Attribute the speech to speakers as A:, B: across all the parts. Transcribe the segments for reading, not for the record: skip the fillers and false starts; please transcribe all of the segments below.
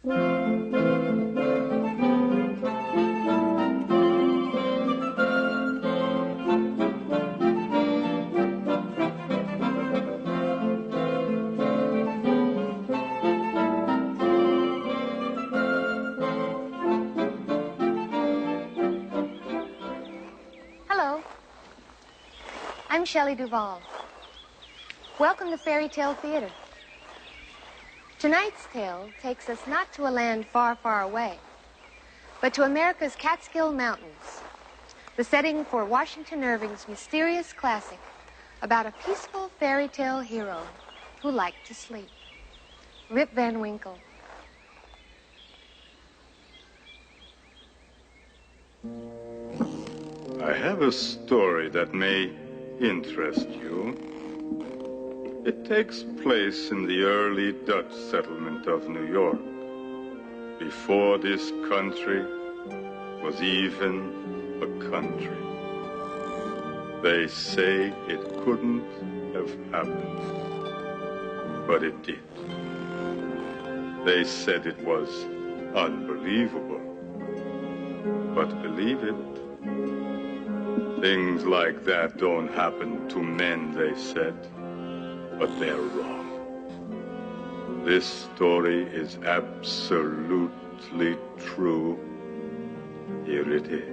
A: Hello. I'm Shelley Duvall. Welcome to Faerie Tale Theater. Tonight's tale takes us not to a land far, far away, but to America's Catskill Mountains, the setting for Washington Irving's mysterious classic about a peaceful fairy tale hero who liked to sleep. Rip Van Winkle.
B: I have a story that may interest you. It takes place in the early Dutch settlement of New York, before this country was even a country. They say it couldn't have happened, but it did. They said it was unbelievable, but believe it. Things like that don't happen to men, they said. But they're wrong. This story is absolutely true. Here it is.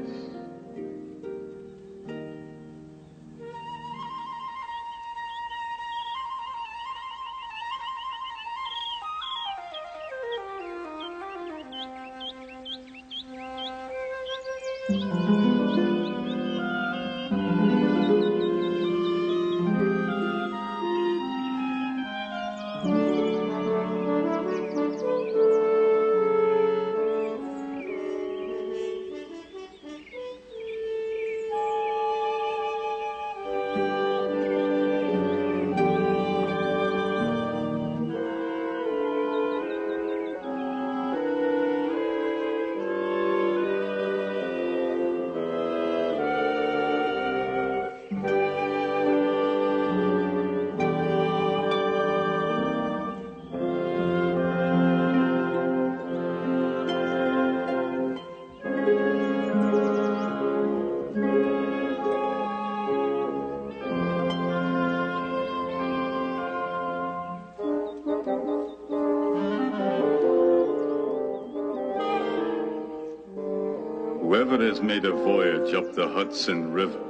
B: Whoever has made a voyage up the Hudson River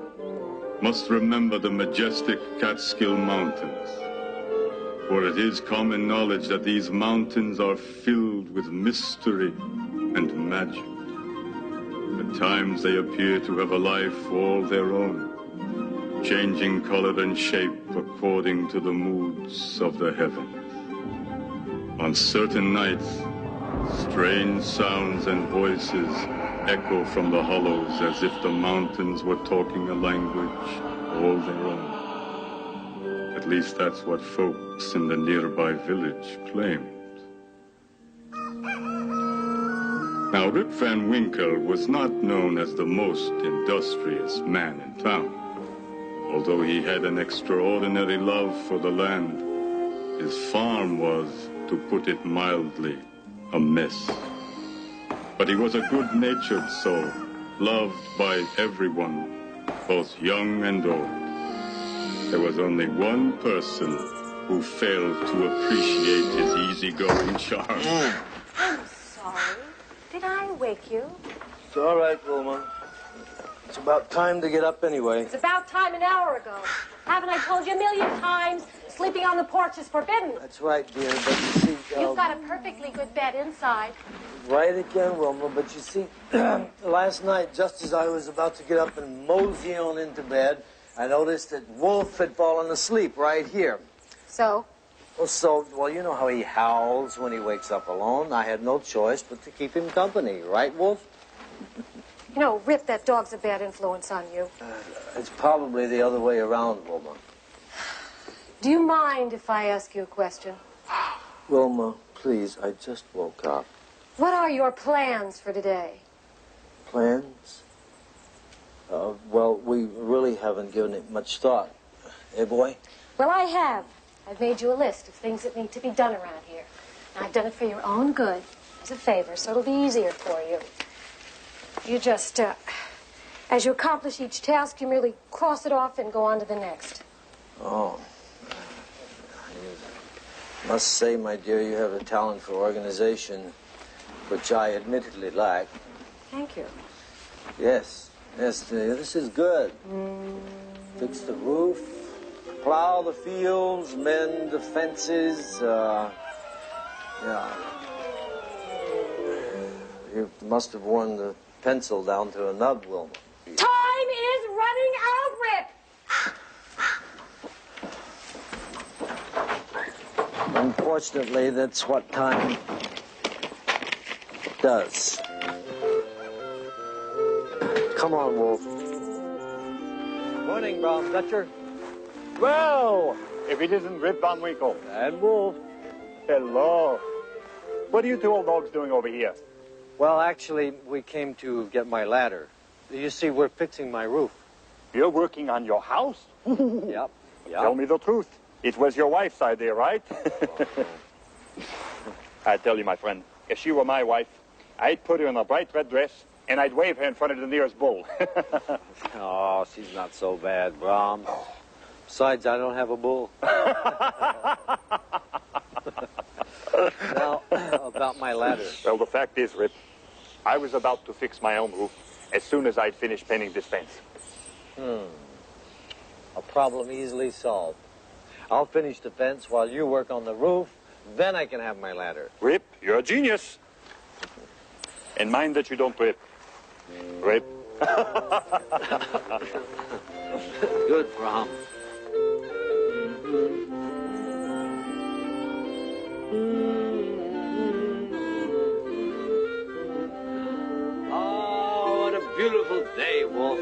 B: must remember the majestic Catskill Mountains, for it is common knowledge that these mountains are filled with mystery and magic. At times they appear to have a life all their own, changing color and shape according to the moods of the heavens. On certain nights, strange sounds and voices echo from the hollows as if the mountains were talking a language all their own. At least that's what folks in the nearby village claimed. Now, Rip Van Winkle was not known as the most industrious man in town. Although he had an extraordinary love for the land, his farm was, to put it mildly, a mess. But he was a good-natured soul, loved by everyone, both young and old. There was only one person who failed to appreciate his easygoing charm.
C: I'm sorry. Did I wake you?
D: It's all right, Wilma. It's about time to get up anyway.
C: It's about time an hour ago. Haven't I told you a million times? Sleeping on the porch is forbidden.
D: That's right, dear, but you see...
C: You've got a perfectly good bed inside.
D: Right again, Wilma, but you see, last night, just as I was about to get up and mosey on into bed, I noticed that Wolf had fallen asleep right here.
C: So?
D: Well, you know how he howls when he wakes up alone. I had no choice but to keep him company, right, Wolf?
C: You know, Rip, that dog's a bad influence on you.
D: It's probably the other way around, Wilma.
C: Do you mind if I ask you a question?
D: Wilma, please, I just woke up.
C: What are your plans for today?
D: Plans? Well, we really haven't given it much thought. Eh, boy?
C: Well, I have. I've made you a list of things that need to be done around here. And I've done it for your own good as a favor, so it'll be easier for you. You just, as you accomplish each task, you merely cross it off and go on to the next.
D: Oh. I must say, my dear, you have a talent for organization, which I admittedly lack.
C: Thank you.
D: Yes, this is good. Fix the roof, plow the fields, mend the fences, yeah. You must have worn the pencil down to a nub, Wilma.
C: Time is running out, Rip!
D: Unfortunately, that's what time does. Come on, Wolf. Morning, Brown Dutcher.
E: Well, if it isn't Rip Van Winkle.
D: And Wolf.
E: Hello. What are you two old dogs doing over here?
D: Well, actually, we came to get my ladder. You see, we're fixing my roof.
E: You're working on your house?
D: Yep.
E: Tell me the truth. It was your wife's idea, right? I tell you, my friend, if she were my wife, I'd put her in a bright red dress, and I'd wave her in front of the nearest bull.
D: Oh, she's not so bad, Brom. Besides, I don't have a bull. Now, about my ladder.
E: Well, the fact is, Rip, I was about to fix my own roof as soon as I'd finished painting this fence.
D: A problem easily solved. I'll finish the fence while you work on the roof, then I can have my ladder.
E: Rip, you're a genius. And mind that you don't rip. Rip.
D: Good, Brom. Oh, what a beautiful day, Wolf.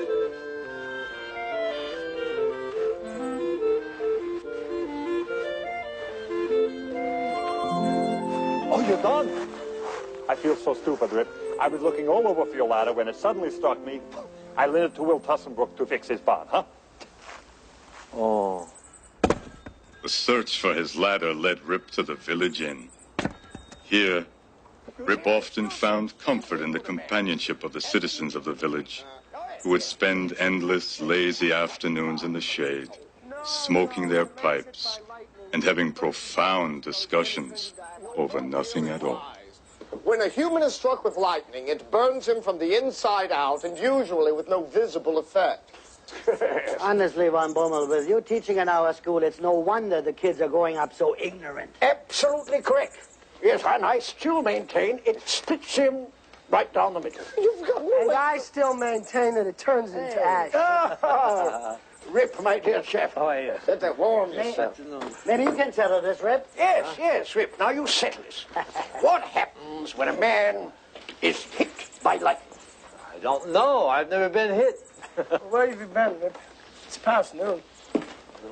E: Oh, you're done? I feel so stupid, Rip. I was looking all over for your ladder when it suddenly struck me. I lent it to Will Tussenbrook to fix his barn, huh?
D: Oh.
B: The search for his ladder led Rip to the village inn. Here, Rip often found comfort in the companionship of the citizens of the village, who would spend endless, lazy afternoons in the shade, smoking their pipes and having profound discussions over nothing at all.
F: When a human is struck with lightning, it burns him from the inside out, and usually with no visible effect.
G: Honestly, Von Bommel, with you teaching in our school, it's no wonder the kids are growing up so ignorant.
H: Absolutely correct. Yes, and I still maintain it splits him right down the middle.
F: You've got no...
I: And I still maintain that it turns into ash.
H: Ah, Rip, my dear chap.
D: Oh, yes.
F: Let that warm yourself.
G: Maybe you can settle this, Rip.
H: Yes, Rip. Now you settle this. What happens when a man is hit by lightning?
D: I don't know. I've never been hit.
I: Where have you been, Rip? It's past noon.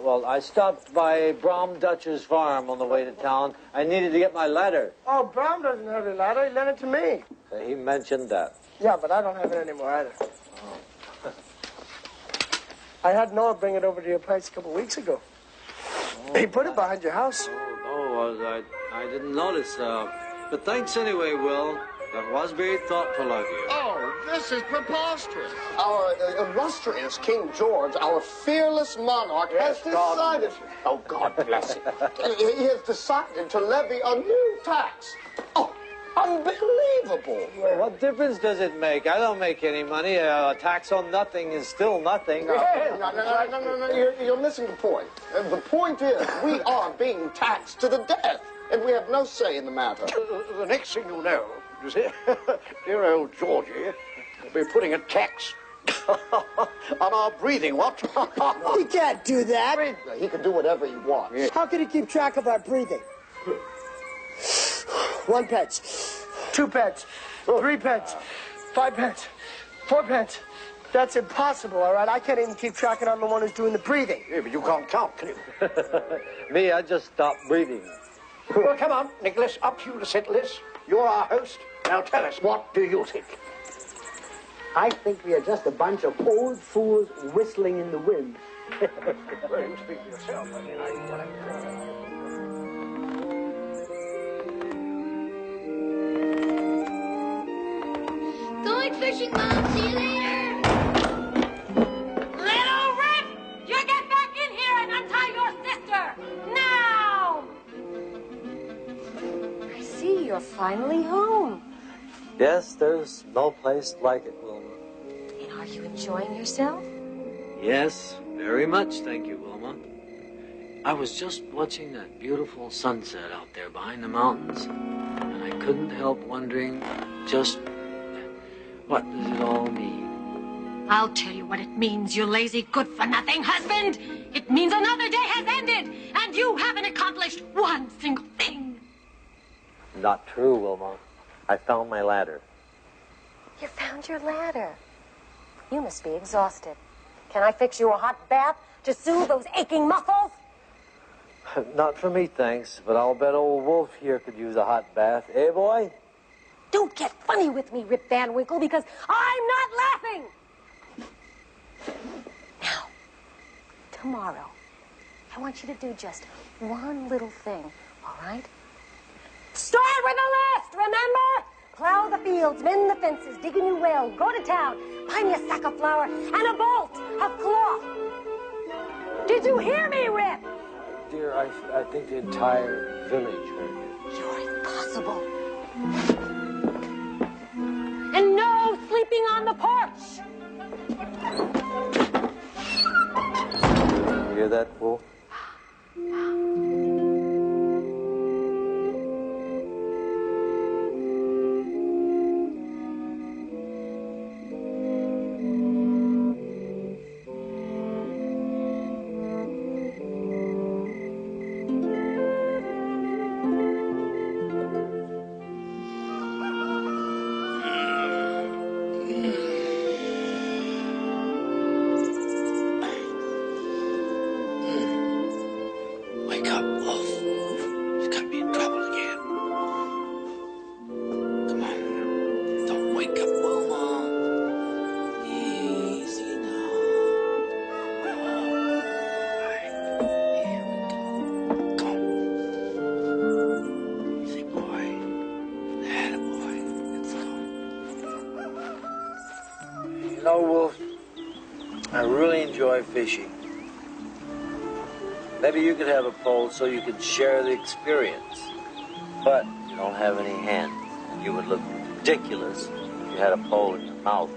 D: Well, I stopped by Brom Dutcher's farm on the way to town. I needed to get my ladder.
I: Oh, Brown doesn't have a ladder. He lent it to me.
D: He mentioned that.
I: Yeah, but I don't have it anymore either. I had Noah bring it over to your place a couple of weeks ago. He put it behind your house.
D: I didn't notice. But thanks anyway, Will. That was very thoughtful of you.
F: Oh, this is preposterous. Our illustrious King George, our fearless monarch, has decided... Oh, God bless him. He has decided to levy a new tax. Oh, unbelievable.
D: Well, what difference does it make? I don't make any money. A tax on nothing is still nothing.
F: No, you're missing the point. The point is, we are being taxed to the death, and we have no say in the matter.
H: The next thing you know, you see, dear old Georgie will be putting a tax on our breathing, what?
I: He can't do that.
F: He can do whatever he wants.
I: How can he keep track of our breathing? 1 pence, 2 pence, 3 pence, 5 pence, 4 pence. That's impossible, all right? I can't even keep track, and I'm the one who's doing the breathing.
H: Yeah, but you can't count, can you?
D: Me, I just stopped breathing.
H: Well, come on, Nicholas, up to you to settle this. You're our host. Now tell us, what do you think?
G: I think we are just a bunch of old fools whistling in the wind.
H: Well, you speak for yourself. I mean, what I'm...
J: fishing, Mom. See you later.
C: Little Rip! You get back in here and untie your sister! Now! I see you're finally home.
D: Yes, there's no place like it, Wilma.
C: And are you enjoying yourself?
K: Yes, very much, thank you, Wilma. I was just watching that beautiful sunset out there behind the mountains, and I couldn't help wondering just what does it all mean?
C: I'll tell you what it means, you lazy, good-for-nothing husband! It means another day has ended, and you haven't accomplished one single thing.
D: Not true, Wilma. I found my ladder.
C: You found your ladder. You must be exhausted. Can I fix you a hot bath to soothe those aching muscles?
D: Not for me, thanks, but I'll bet old Wolf here could use a hot bath. Eh, boy?
C: Don't get funny with me, Rip Van Winkle, because I'm not laughing! Now, tomorrow, I want you to do just one little thing, all right? Start with a list, remember? Plow the fields, mend the fences, dig a new well, go to town, buy me a sack of flour and a bolt of cloth. Did you hear me, Rip?
D: Dear, I think the entire village heard you.
C: You're impossible. And no sleeping on the porch.
D: You hear that, Wolf? You know, Wolf, I really enjoy fishing. Maybe you could have a pole so you could share the experience. But you don't have any hands. You would look ridiculous if you had a pole in your mouth.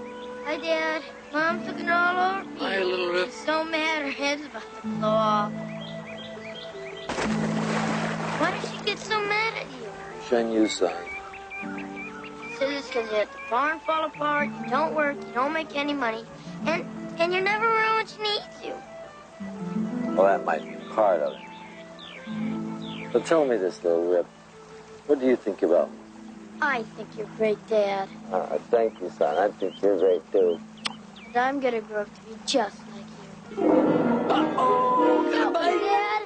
J: Hi, Dad. Mom's looking all over me.
K: Hi, little Rip.
J: She's so mad her head's about to blow off. Why does she get so mad at you?
D: Shun you, son.
J: She says it's because you let the farm fall apart, you don't work, you don't make any money, and you're never around when she needs you.
D: Well, that might be part of it. But tell me this, little Rip. What do you think about me?
J: I think you're great, Dad.
D: Thank you, son. I think you're great, too.
J: And I'm gonna grow up to be just like you.
K: Uh-oh!
J: Goodbye, Dad.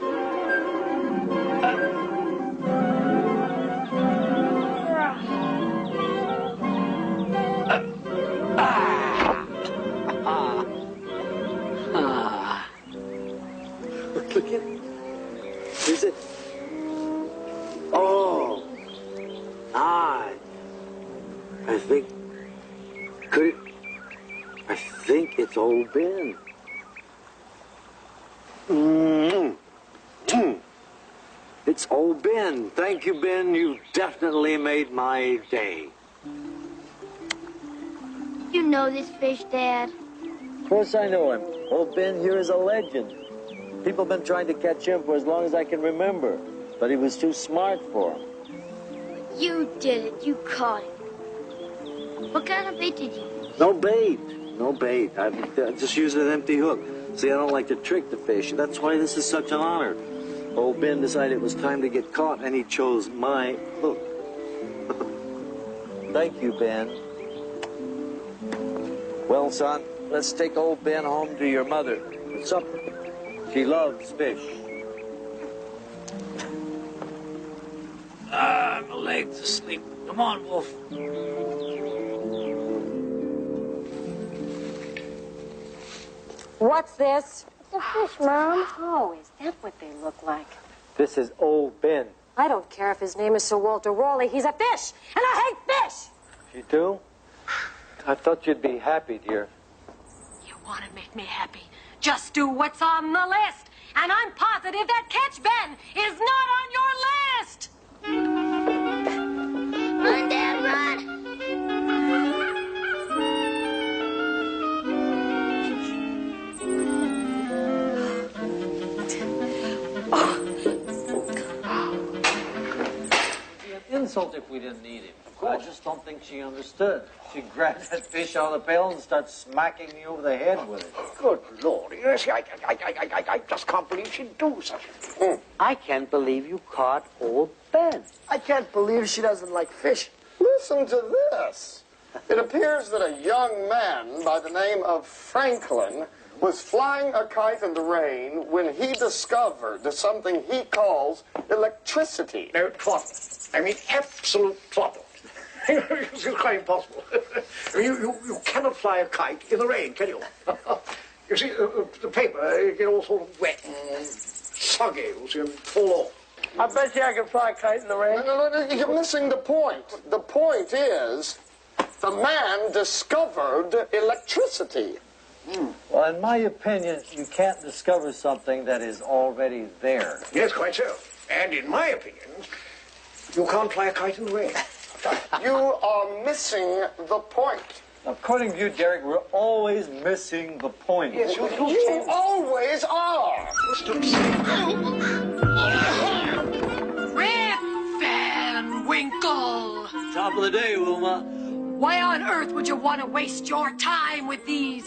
D: Look at it. Is it? Oh. I think. Could it? I think it's old Ben. It's old Ben. Thank you, Ben. You definitely made my day.
J: You know this fish, Dad.
D: Of course I know him. Old Ben here is a legend. People have been trying to catch him for as long as I can remember. But he was too smart for him.
J: You did it. You caught him. What kind of bait did you use?
D: No bait. No bait. I just used an empty hook. See, I don't like to trick the fish. That's why this is such an honor. Old Ben decided it was time to get caught, and he chose my hook. Thank you, Ben. Well, son, let's take old Ben home to your mother for supper. She loves fish.
K: My leg's asleep. Come on, Wolf.
C: What's this?
J: It's a fish, Mom.
C: Oh, is that what they look like?
D: This is old Ben.
C: I don't care if his name is Sir Walter Raleigh. He's a fish, and I hate fish!
D: You do?
K: I thought you'd be happy, dear.
C: You want to make me happy? Just do what's on the list. And I'm positive that Catch Ben is not on your list.
J: Run, Dad, run.
K: Insult if we didn't eat him. I just don't think she understood. She grabbed that fish out of the pail and started smacking me over the head with it.
H: Good Lord. Yes, I just can't believe she'd do such a thing.
G: I can't believe you caught old Ben.
I: I can't believe she doesn't like fish.
F: Listen to this. It appears that a young man by the name of Franklin was flying a kite in the rain when he discovered something he calls electricity.
H: No, twaddle. I mean, absolute twaddle. It's quite impossible. You cannot fly a kite in the rain, can you? You see, the paper, it get all sort of wet and soggy, you see, and fall off.
I: I bet you I can fly a kite in the rain.
F: No, you're missing the point. The point is, the man discovered electricity.
K: Well, in my opinion, you can't discover something that is already there.
H: Yes, quite so. And in my opinion, you can't fly a kite in the rain.
F: You are missing the point.
K: According to you, Derek, we're always missing the point.
H: Yes, you
F: always are.
C: Rip Van Winkle.
K: Top of the day, Wilma.
C: Why on earth would you want to waste your time with these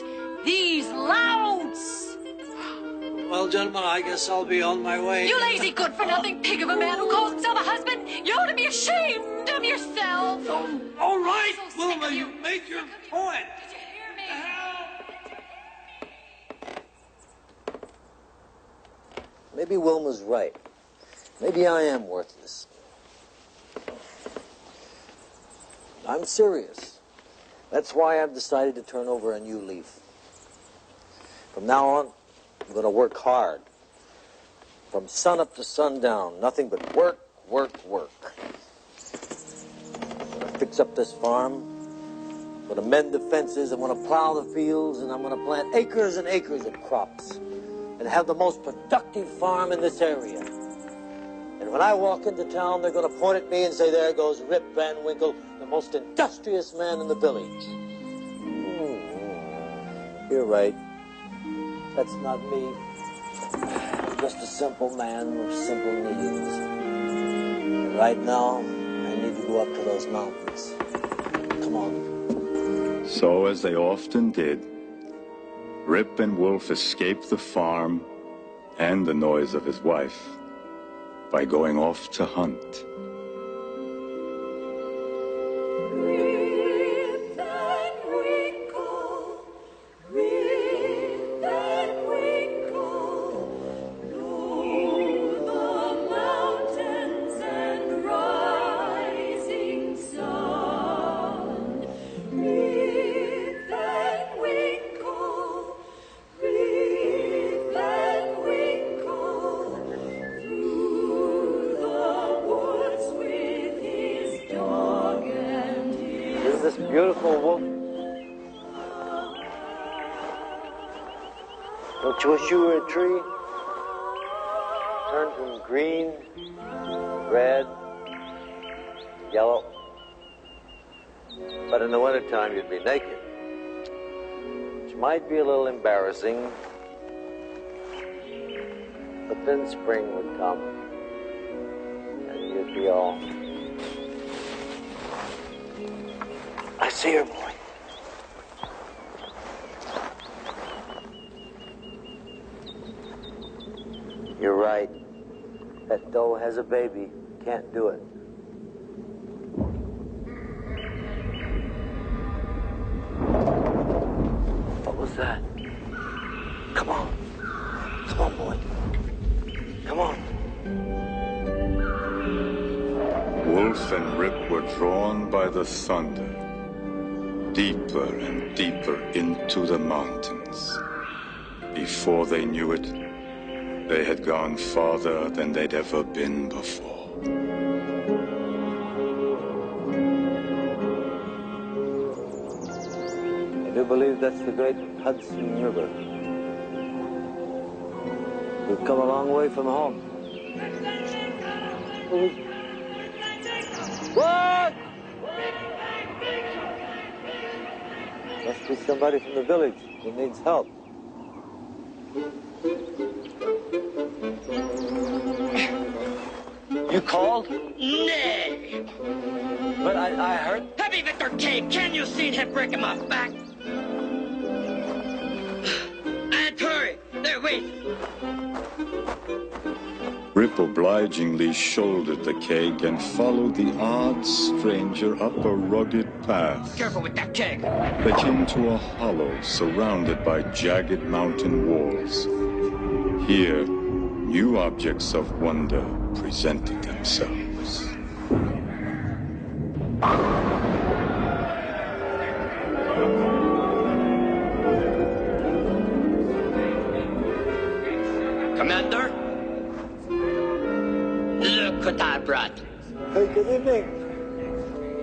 C: louts?
K: Well, gentlemen, I guess I'll be on my way.
C: You lazy good-for-nothing pig of a man who calls himself a husband. You ought to be ashamed of yourself.
K: All right,
C: So sick
K: Wilma,
C: of
K: you made your point.
C: Did you hear me?
L: Maybe Wilma's right. Maybe I am worthless. I'm serious. That's why I've decided to turn over a new leaf. From now on, I'm going to work hard. From sun up to sundown, nothing but work, work, work. I'm going to fix up this farm. I'm going to mend the fences. I'm going to plow the fields, and I'm going to plant acres and acres of crops and have the most productive farm in this area. And when I walk into town, they're going to point at me and say, there goes Rip Van Winkle, the most industrious man in the village. You're right. That's not me. I'm just a simple man with simple needs. And right now, I need to go up to those mountains. Come on.
B: So, as they often did, Rip and Wolf escaped the farm and the noise of his wife by going off to hunt.
L: Beautiful wolf. Don't you wish you were a tree? Turn from green, red, yellow. But in the wintertime, you'd be naked. Which might be a little embarrassing. But then spring would come. And you'd be all... I see her, boy. You're right. That doe has a baby. Can't do it. What was that? Come on. Come on, boy. Come on.
B: Wolf and Rip were drawn by the thunder, deeper and deeper into the mountains. Before they knew it, they had gone farther than they'd ever been before.
L: do believe that's the great Hudson River. We've come a long way from home. What? Must be somebody from the village who needs help. You called?
M: Nay.
L: But I heard...
M: Heavy Victor K, can you see him breaking my back? And hurry, they're waiting.
B: Rip obligingly shouldered the keg and followed the odd stranger up a rugged path.
M: Careful with that keg.
B: They came to a hollow surrounded by jagged mountain walls. Here, new objects of wonder presented themselves.
M: Commander? Look what I brought.
L: Hey, good evening.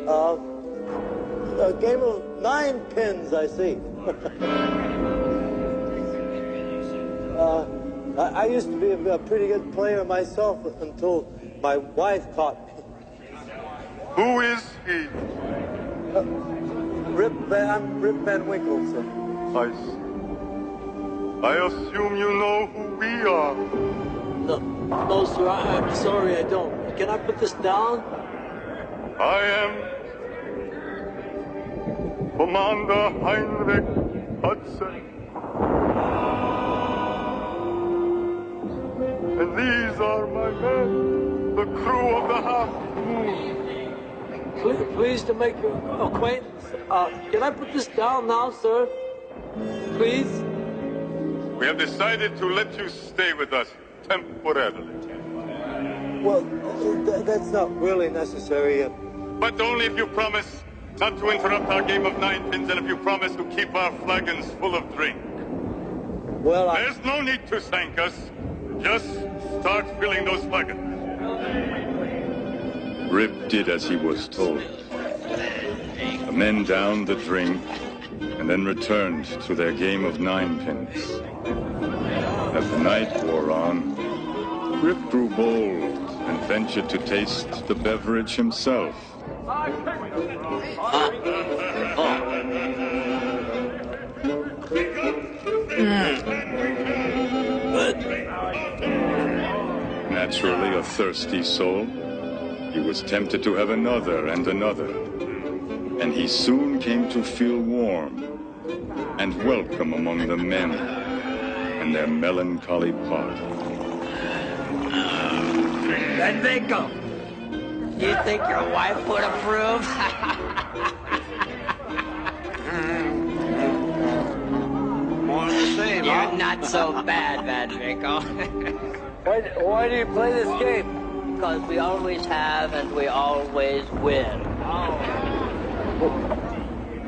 L: A game of 9 pins, I see. I used to be a pretty good player myself until my wife caught me.
B: Who is he?
L: I'm Rip Van Winkle, sir.
B: I assume you know who we are.
L: No, sir, I'm sorry, I don't. Can I put this down?
B: I am Commander Heinrich Hudson. And these are my men, the crew of the Half Moon.
L: Pleased to make your acquaintance. Can I put this down now, sir? Please?
B: We have decided to let you stay with us temporarily.
L: Well, that's not really necessary.
B: But only if you promise not to interrupt our game of 9 pins and if you promise to keep our flagons full of drink.
L: Well,
B: There's no need to thank us. Just start filling those flagons. Rip did as he was told. The men downed the drink and then returned to their game of 9 pins. As the night wore on, Rip grew bold and ventured to taste the beverage himself. Naturally a thirsty soul, he was tempted to have another and another. And he soon came to feel warm and welcome among the men and their melancholy party.
M: And they go. You think your wife would approve?
L: more of the same,
M: You're not so bad, Van Winkle.
L: Why do you play this game?
M: Because we always have and we always win.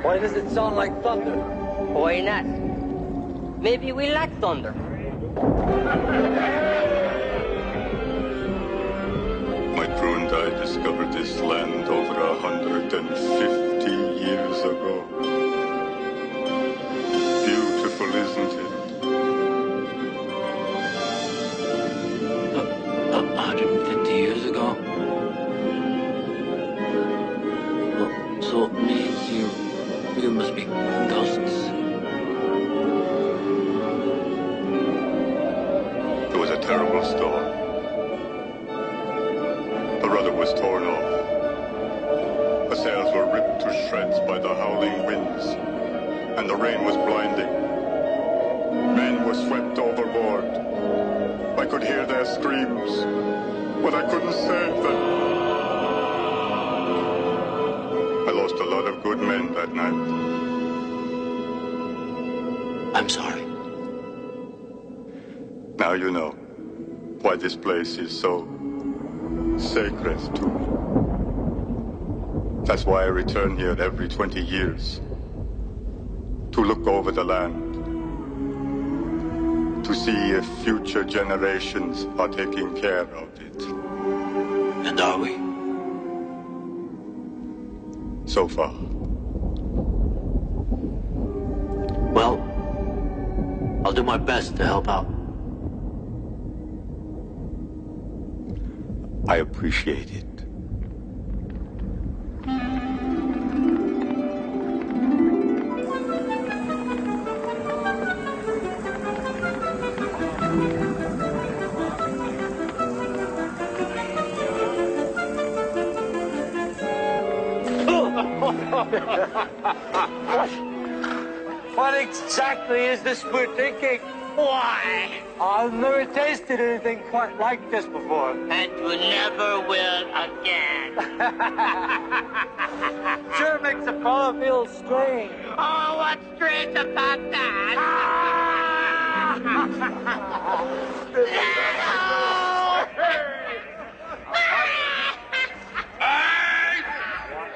L: Why does it sound like thunder?
M: Why not? Maybe we like thunder.
B: My crew and I discovered this land over 150 years ago. Beautiful, isn't it?
K: 150 years ago? So it means you must be ghosts.
B: It was a terrible storm. The rudder was torn off. The sails were ripped to shreds by the howling winds, and the rain was blinding. Men were swept overboard. I could hear their screams, but I couldn't save them. I lost a lot of good men that night.
K: I'm sorry.
B: Now you know why this place is so sacred to me. That's why I return here every 20 years. To look over the land. To see if future generations are taking care of it.
K: And are we?
B: So far.
L: Well, I'll do my best to help out.
B: I appreciate it.
K: What exactly is this we're thinking?
M: Why?
K: I've never tasted anything quite like this before.
M: And you never will again.
K: Sure makes a fellow feel strange.
M: Oh, what's strange about that?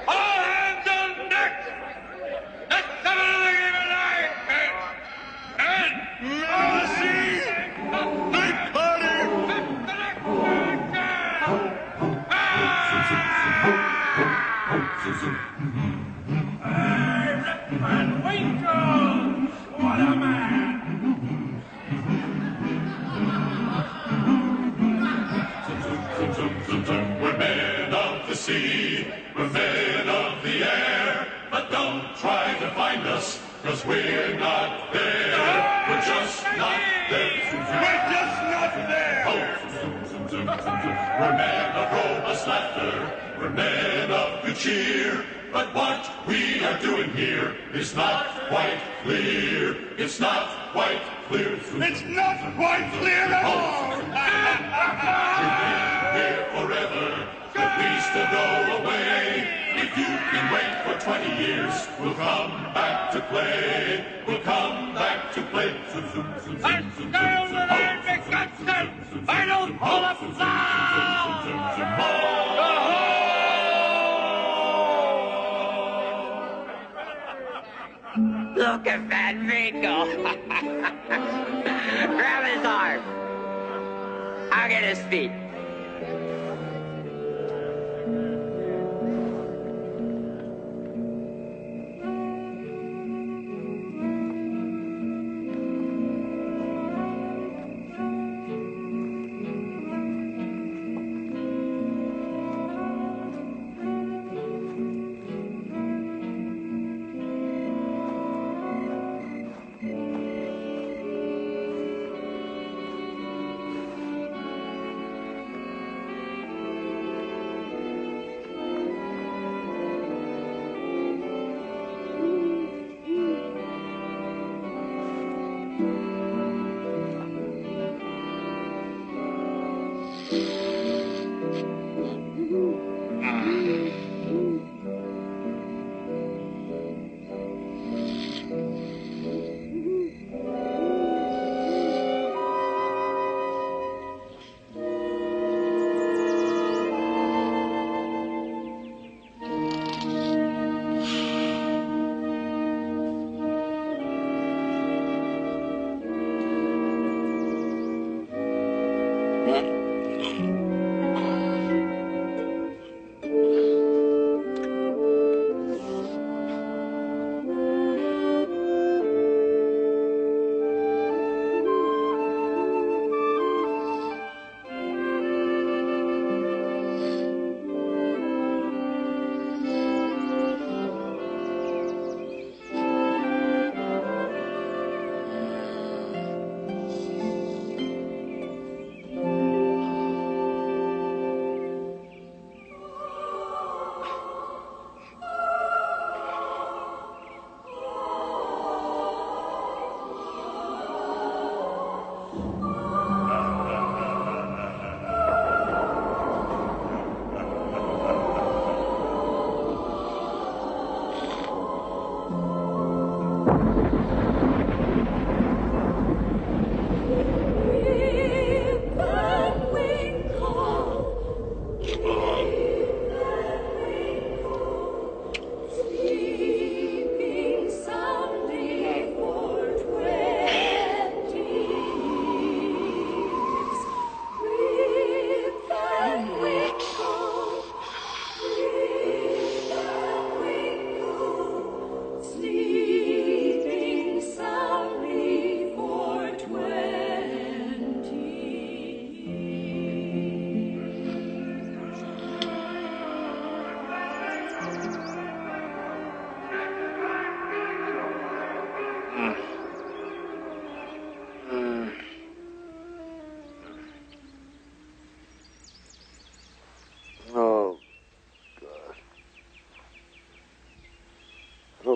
N: All hands on deck! Let's have another game of life! And mercy! Night party! Hey, Ripman Winkle! What a man!
O: We're men of the sea, we're men of the air, but don't try to find us, 'cause we're not there. We're just not there.
N: We're just not there!
O: We're men of robust laughter, we're men of good cheer, but what we are doing here is not quite clear. It's not quite clear.
N: It's not quite clear at all!
O: Here forever, at least to go away. If you can wait for 20 years, we'll come back to play. We'll come back to play.
N: I scale the land beguts them! I don't pull up
M: Look at that Winkle. Grab his arm. I'll get his feet.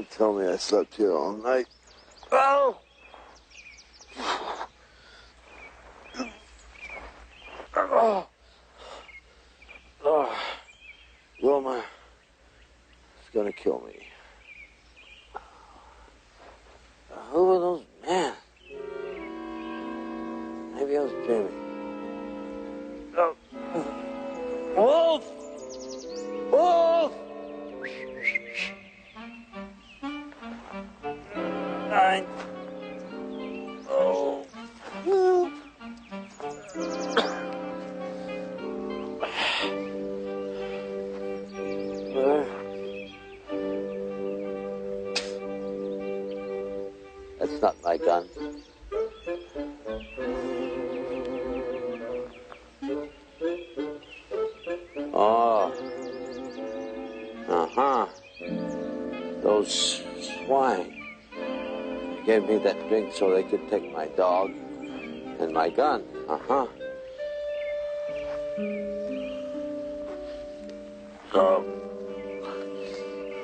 D: Don't tell me I slept here all night. Oh! Oh! Oh! Wilma is gonna kill me. Who are those men? Maybe I was dreaming. Oh. Wolf! Wolf! Nine. Oh. That's not my gun. Oh. Uh-huh. Those swine gave me that drink so they could take my dog and my gun. Uh-huh.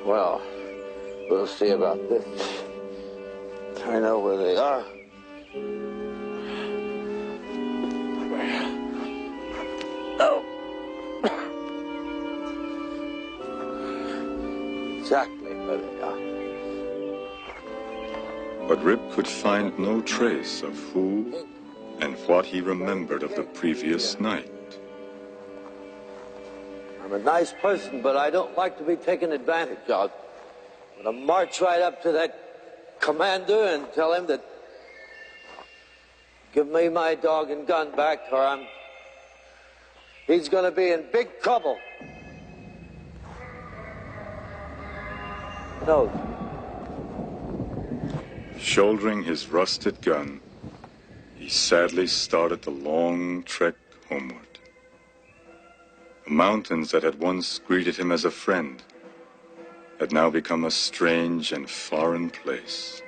D: Well, we'll see about this. I know where they are. Oh. Exactly where they are.
B: But Rip could find no trace of who and what he remembered of the previous night.
L: I'm a nice person, but I don't like to be taken advantage of. I'm gonna march right up to that commander and tell him that give me my dog and gun back or he's gonna be in big trouble. No.
B: Shouldering his rusted gun, he sadly started the long trek homeward. The mountains that had once greeted him as a friend had now become a strange and foreign place.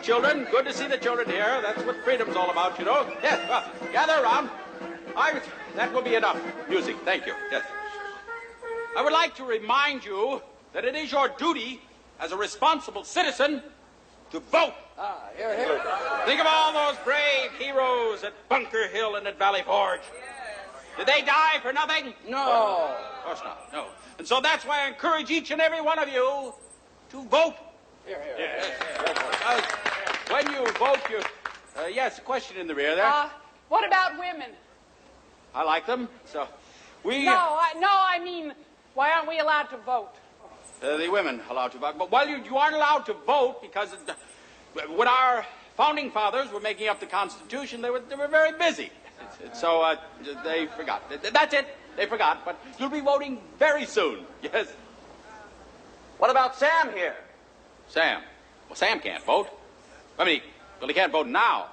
P: Children, good to see the children here. That's what freedom's all about, you know. Yes, well, gather around. That will be enough music, thank you. Yes. I would like to remind you that it is your duty as a responsible citizen to vote.
M: Here, here.
P: Think of all those brave heroes at Bunker Hill and at Valley Forge. Did they die for nothing?
M: No.
P: Of course not, no. And so that's why I encourage each and every one of you to vote.
M: Here, here.
P: Yes. When you vote, yes, a question in the rear there.
Q: What about women?
P: I like them, so we...
Q: I mean, why aren't we allowed to vote?
P: The women allowed to vote. But, well, you aren't allowed to vote because when our founding fathers were making up the Constitution, they were very busy. So they forgot. That's it. They forgot. But you'll be voting very soon. Yes.
M: What about Sam here?
P: Sam? Well, Sam can't vote. I mean, he can't vote now,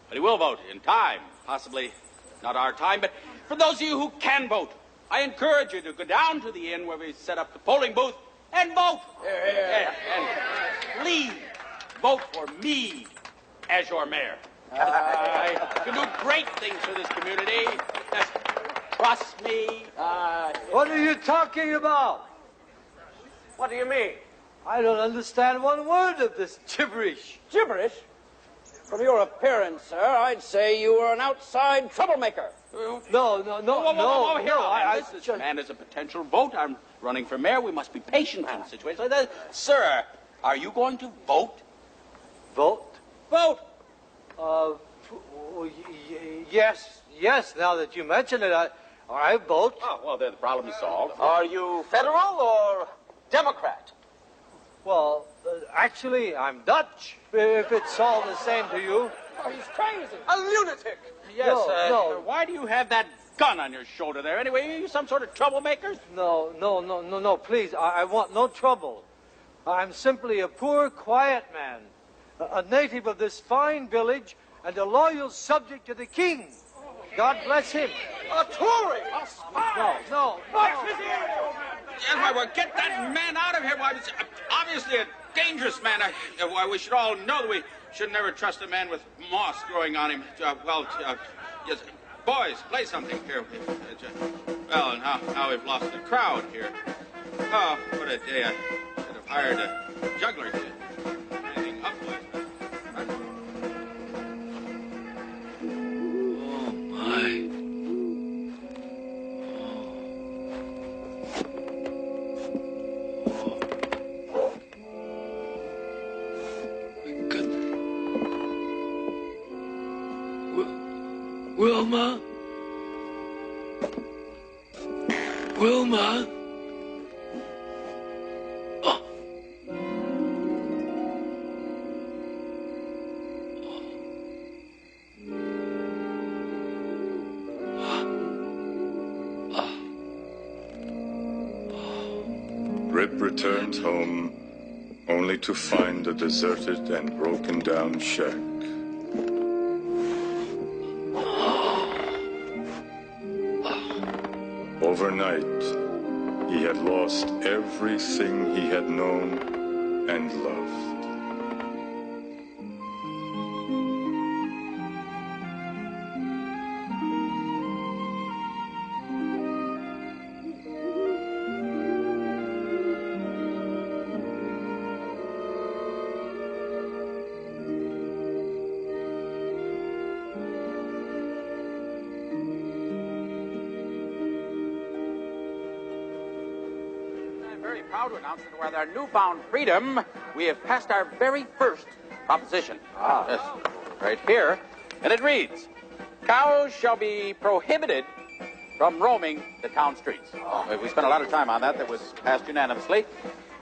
P: but he will vote in time. Possibly not our time, but for those of you who can vote, I encourage you to go down to the inn where we set up the polling booth and vote. And please vote for me as your mayor. I can do great things for this community. Just trust me.
L: What are you talking about?
M: What do you mean?
L: I don't understand one word of this gibberish.
M: Gibberish? From your appearance, sir, I'd say you were an outside troublemaker.
L: No.
P: This man is a potential vote. I'm running for mayor. We must be patient in situations like that. Sir, are you going to vote?
L: Vote?
P: Vote!
L: Yes. Now that you mention it, I vote.
P: Oh, well, then the problem is solved.
M: Are you federal or Democrat?
L: Well, actually, I'm Dutch, if it's all the same to you.
M: Oh, he's crazy.
H: A lunatic.
P: Yes,
K: No.
P: Why do you have that gun on your shoulder there? Anyway, are you some sort of troublemaker?
K: No, please. I want no trouble. I'm simply a poor, quiet man, a native of this fine village, and a loyal subject to the king. God bless him.
H: A Tory. A spy.
K: No.
P: Yes, well, get that man out of here. Why, it's obviously a dangerous man. Why, we should all know that we should never trust a man with moss growing on him. Yes, boys, play something here. Well, now we've lost the crowd here. Oh, what a day. I should have hired a juggler to anything up like that.
K: Oh, my. Wilma? Wilma? Oh.
B: Rip returns home only to find a deserted and broken down shack. Overnight, he had lost everything he had known and loved.
P: Proud to announce that with our newfound freedom, we have passed our very first proposition. Yes, right here. And it reads, cows shall be prohibited from roaming the town streets. We spent a lot of time on that. That was passed unanimously.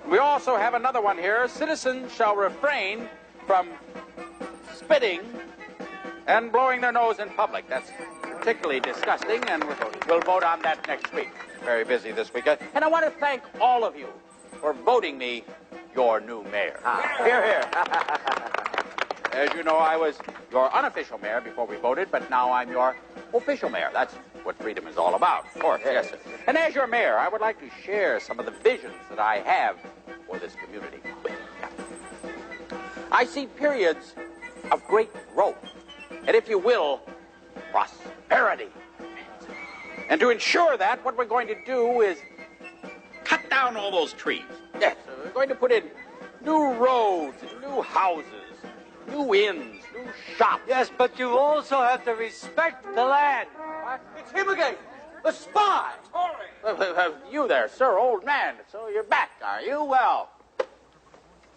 P: We also have another one here. Citizens shall refrain from spitting and blowing their nose in public. That's particularly disgusting, and we'll vote on that next week. Very busy this weekend. And I want to thank all of you for voting me your new mayor. Hear, hear. As you know, I was your unofficial mayor before we voted, but now I'm your official mayor. That's what freedom is all about, of course, yes, sir. And as your mayor, I would like to share some of the visions that I have for this community. I see periods of great growth, and if you will, prosperity. And to ensure that, what we're going to do is cut down all those trees. Yes, we're going to put in new roads, new houses, new inns, new shops.
K: Yes, but you also have to respect the land.
P: What? It's him again, the spy. You there, sir, old man. So you're back, are you? Well,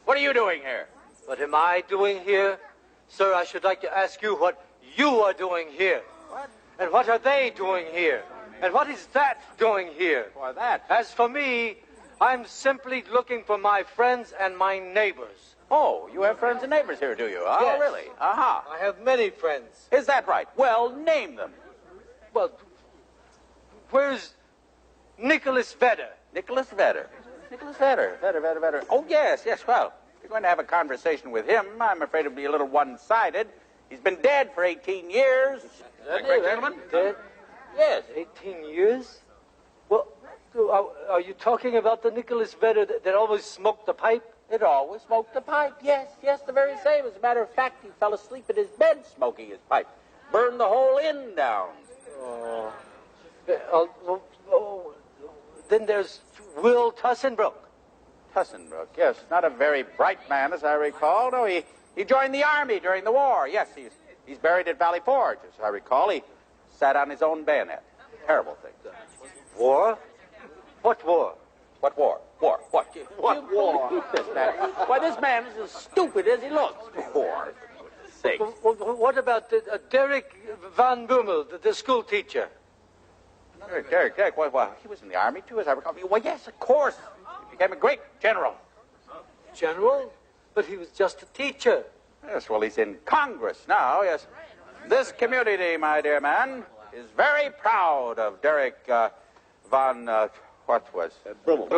P: what are you doing here?
K: What am I doing here? Sir, I should like to ask you what you are doing here.
P: What?
K: And what are they doing here? And what is that doing here?
P: Why, that?
K: As for me, I'm simply looking for my friends and my neighbors.
P: Oh, you have friends and neighbors here, do you? Oh,
K: yes.
P: Really? Aha.
K: I have many friends.
P: Is that right? Well, name them.
K: Well, where's Nicholas Vedder?
P: Nicholas Vedder. Nicholas Vedder. Vedder. Oh, yes. Well, if you're going to have a conversation with him, I'm afraid it'll be a little one-sided. He's been dead for 18 years. Is that correct, gentlemen?
K: Dead?
P: Yes.
K: 18 years? Well, are you talking about the Nicholas Vedder that always smoked the pipe?
P: It always smoked the pipe. Yes, the very same. As a matter of fact, he fell asleep in his bed smoking his pipe. Burned the whole inn down.
K: Then there's Will Tussenbrook.
P: Tussenbrook, yes. Not a very bright man, as I recall. No, he joined the army during the war. Yes, he's buried at Valley Forge, as I recall. He sat on his own bayonet. Terrible thing.
K: War? What war?
P: What war? War. What war? This man. Why, this man is as stupid as he looks. War.
K: What about Derek Van Boomel, the school teacher?
P: Derek. Well, he was in the army, too, as I recall. Well, yes, of course. He became a great general.
K: General? But he was just a teacher.
M: Yes, well, he's in Congress now, yes. This community, my dear man, is very proud of Derek von, what was it? Brummel.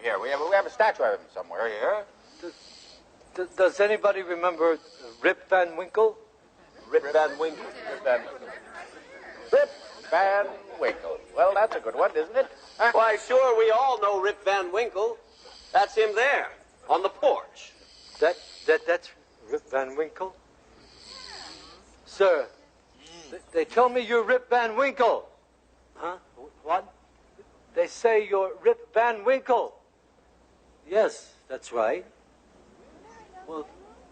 M: Here, we have a statue of him somewhere here.
K: Does anybody remember Rip Van Winkle?
M: Rip Van Winkle. Rip Van Winkle. Well, that's a good one, isn't it?
L: Why, sure, we all know Rip Van Winkle. That's him there, on the porch.
K: That's Rip Van Winkle? Sir, they tell me you're Rip Van Winkle. Huh? What? They say you're Rip Van Winkle. Yes, that's right. Well,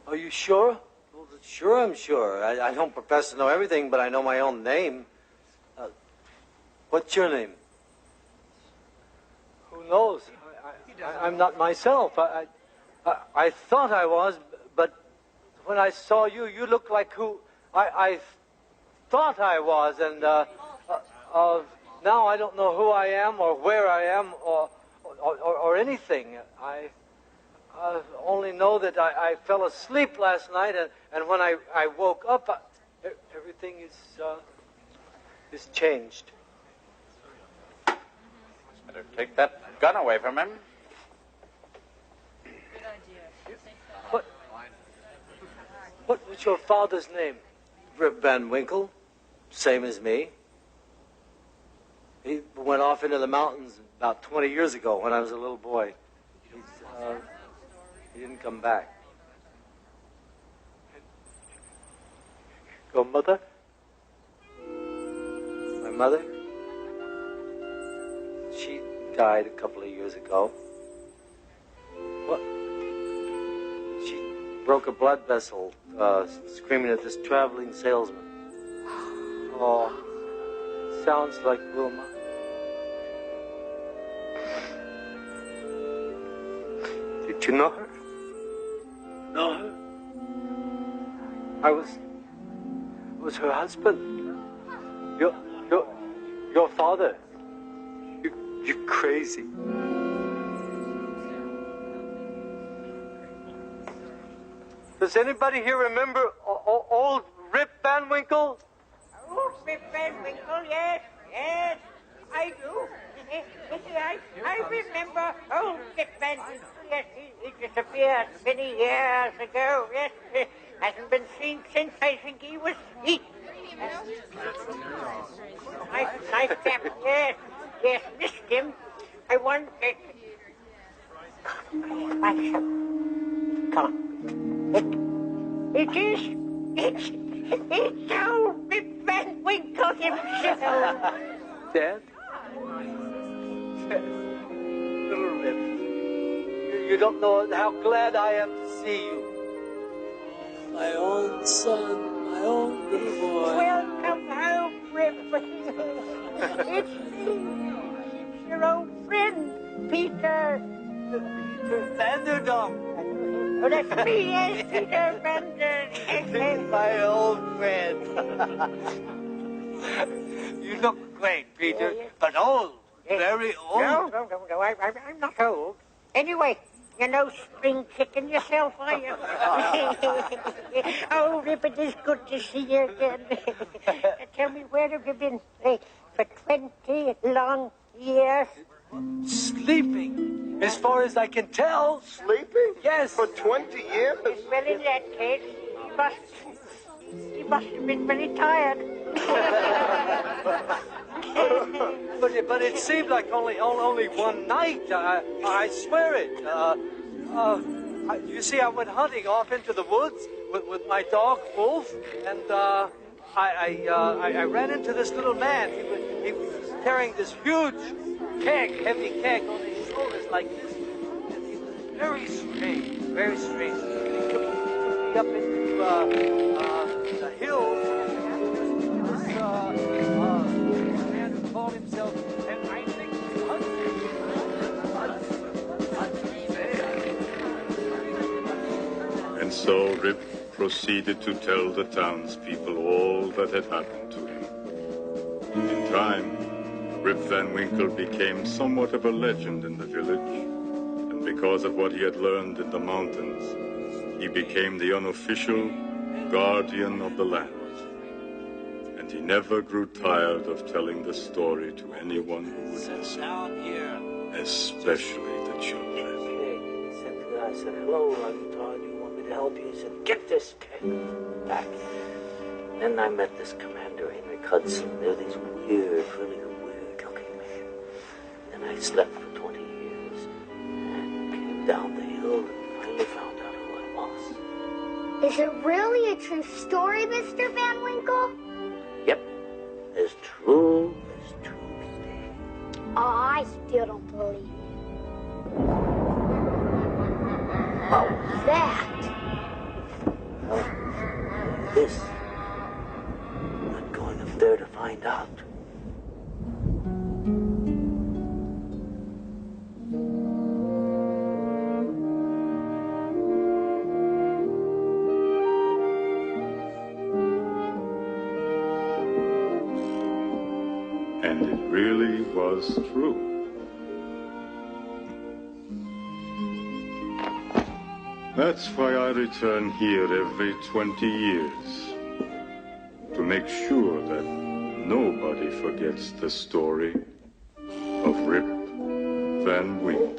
K: are you sure?
L: Well, sure, I'm sure. I don't profess to know everything, but I know my own name. What's your name?
K: Who knows? I'm not myself. I thought I was, but when I saw you, you looked like who I thought I was, and now I don't know who I am or where I am or anything. I only know that I fell asleep last night, and when I woke up, everything is changed.
M: Better take that gun away from him.
K: What was your father's name?
L: Rip Van Winkle, same as me. He went off into the mountains about 20 years ago when I was a little boy. He didn't come back.
K: Your mother?
L: My mother? She died a couple of years ago. What? She broke a blood vessel, screaming at this traveling salesman.
K: Oh, sounds like Wilma. Did you know her?
L: Know her?
K: I was her husband. Your father. You're crazy. Does anybody here remember old Rip Van Winkle?
R: Oh, Rip Van Winkle, yes, I do. I remember old Rip Van Winkle, yes, he disappeared many years ago, yes. Hasn't been seen since I think he was eaten. Nice chap, yes, missed him. I wonder... Come on. It's old Rip Van Winkle himself.
K: Dad? Little Rip. You don't know how glad I am to see you.
L: My own son, my own little boy.
R: Welcome home, Rip. It's your old friend, Peter.
K: Vanderdonk.
R: Oh, that's me, yes, Peter Vanderdonk.
K: My old friend. You look great, Peter, but old. Very old.
R: No, I'm not old. Anyway, you're no spring chicken yourself, are you? Oh, Rip, it is good to see you again. Tell me, where have you been for 20 long years?
K: Sleeping, as far as I can tell.
F: Sleeping?
K: Yes.
F: For 20 years?
R: Well, in that case, he must have been very tired.
K: But it seemed like only one night. I swear it. You see, I went hunting off into the woods with my dog Wolf, and I ran into this little man. He was carrying this huge heavy keg on his shoulders like this. And he was very strange, very strange. He took me up into the hills. This man who called himself, and I think
B: And so Rip proceeded to tell the townspeople all that had happened to him. In time, Rip Van Winkle became somewhat of a legend in the village, and because of what he had learned in the mountains, he became the unofficial guardian of the land. And he never grew tired of telling the story to anyone who would listen, especially the children.
L: I said, hello, I'm Todd, you want me to help you? He said, get this kid back. Then I met this commander, Henry Hudson. They're these weird, really weird-looking men. Then I slept for 20 years and came down the hill and finally found out who I was.
J: Is it really a true story, Mr. Van Winkle?
L: Yep, as true as Tuesday.
J: Oh, I still don't believe it. What was that?
L: Well, this. I'm going up there to find out.
B: And it really was true. That's why I return here every 20 years. To make sure that nobody forgets the story of Rip Van Winkle.